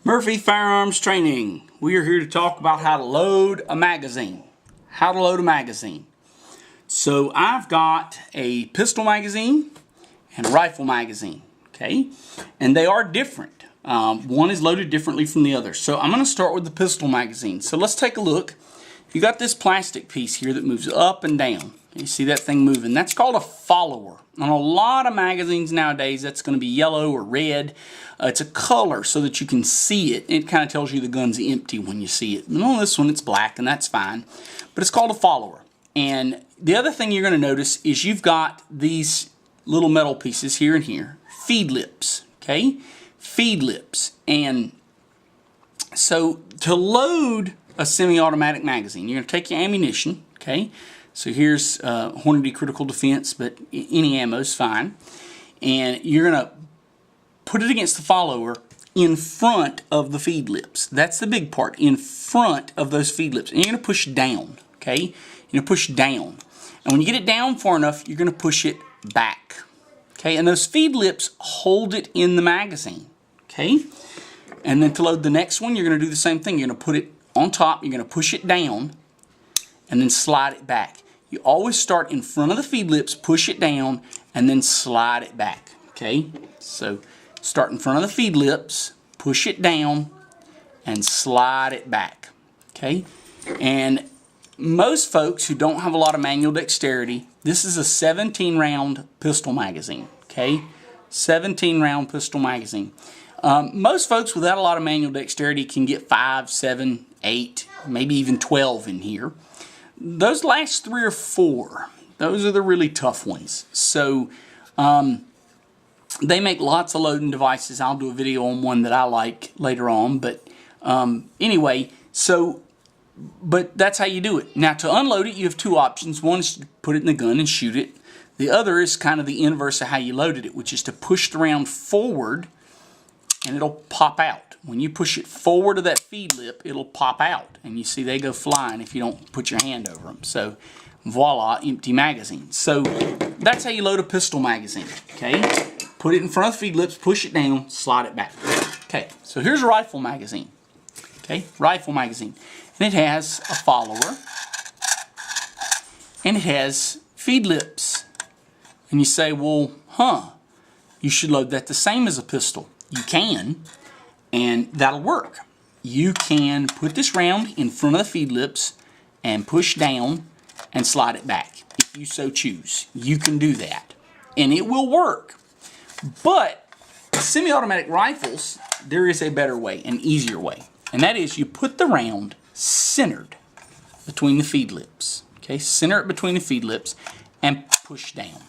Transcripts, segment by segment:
Murphy Firearms Training. We are here to talk about how to load a magazine. How to load a magazine. So I've got a pistol magazine and a rifle magazine, okay? And they are different. One is loaded differently from the other. So I'm going to start with the pistol magazine. So let's take a look. You got this plastic piece here that moves up and down. You see that thing moving? That's called a follower. On a lot of magazines nowadays, that's going to be yellow or red. It's a color so that you can see it. It kind of tells you the gun's empty when you see it. And on this one, it's black, and that's fine. But it's called a follower. And the other thing you're going to notice is you've got these little metal pieces here and here. Feed lips, okay? Feed lips. And so to load a semi-automatic magazine, you're going to take your ammunition, okay? So here's Hornady Critical Defense, but any ammo is fine. And you're going to put it against the follower in front of the feed lips. That's the big part, in front of those feed lips. And you're going to push down, okay? You're going to push down. And when you get it down far enough, you're going to push it back, okay? And those feed lips hold it in the magazine, okay? And then to load the next one, you're going to do the same thing. You're going to put it on top, you're going to push it down, and then slide it back. You always start in front of the feed lips, push it down, and then slide it back, okay? So start in front of the feed lips, push it down, and slide it back, okay? And most folks who don't have a lot of manual dexterity, this is a 17-round pistol magazine, okay? 17-round pistol magazine. Most folks without a lot of manual dexterity can get 5, 7, 8, maybe even 12 in here. Those last 3 or 4, those are the really tough ones. So they make lots of loading devices. I'll do a video on one that I like later on. But anyway, but that's how you do it. Now to unload it, you have 2 options. One is to put it in the gun and shoot it. The other is kind of the inverse of how you loaded it, which is to push the round forward and it'll pop out. When you push it forward of that feed lip, it'll pop out. And you see they go flying if you don't put your hand over them. So, voila, empty magazine. So, that's how you load a pistol magazine, okay? Put it in front of the feed lips, push it down, slide it back. Okay, so here's a rifle magazine. Okay, rifle magazine. And it has a follower. And it has feed lips. And you say, well, you should load that the same as a pistol. You can. And that'll work. You can put this round in front of the feed lips and push down and slide it back if you so choose. You can do that. And it will work. But semi-automatic rifles, there is a better way, an easier way. And that is you put the round centered between the feed lips. Okay, center it between the feed lips and push down.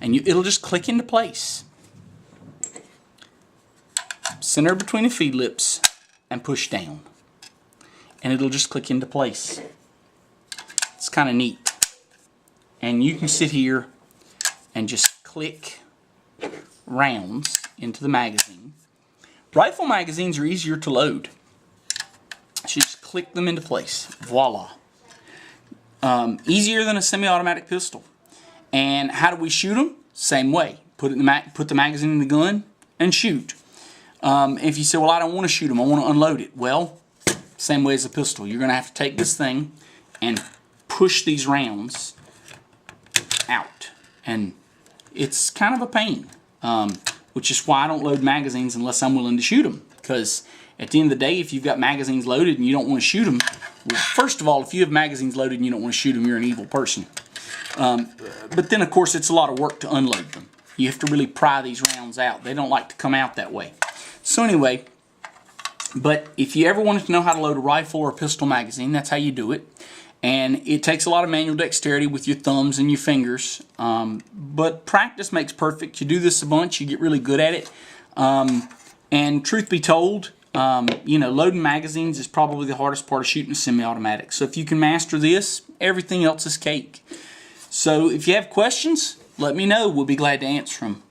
And it'll just click into place. Center between the feed lips and push down. And it'll just click into place. It's kind of neat. And you can sit here and just click rounds into the magazine. Rifle magazines are easier to load. So you just click them into place. Voila. Easier than a semi-automatic pistol. And how do we shoot them? Same way. Put the magazine in the gun and shoot. If you say, well, I don't want to shoot them, I want to unload it. Well, same way as a pistol. You're going to have to take this thing and push these rounds out. And it's kind of a pain, which is why I don't load magazines unless I'm willing to shoot them. Because at the end of the day, if you've got magazines loaded and you don't want to shoot them, well, first of all, if you have magazines loaded and you don't want to shoot them, you're an evil person. But then, of course, it's a lot of work to unload them. You have to really pry these rounds out. They don't like to come out that way. So anyway, but if you ever wanted to know how to load a rifle or a pistol magazine, that's how you do it. And it takes a lot of manual dexterity with your thumbs and your fingers. But practice makes perfect. You do this a bunch, you get really good at it. And truth be told, loading magazines is probably the hardest part of shooting a semi-automatic. So if you can master this, everything else is cake. So if you have questions, let me know. We'll be glad to answer them.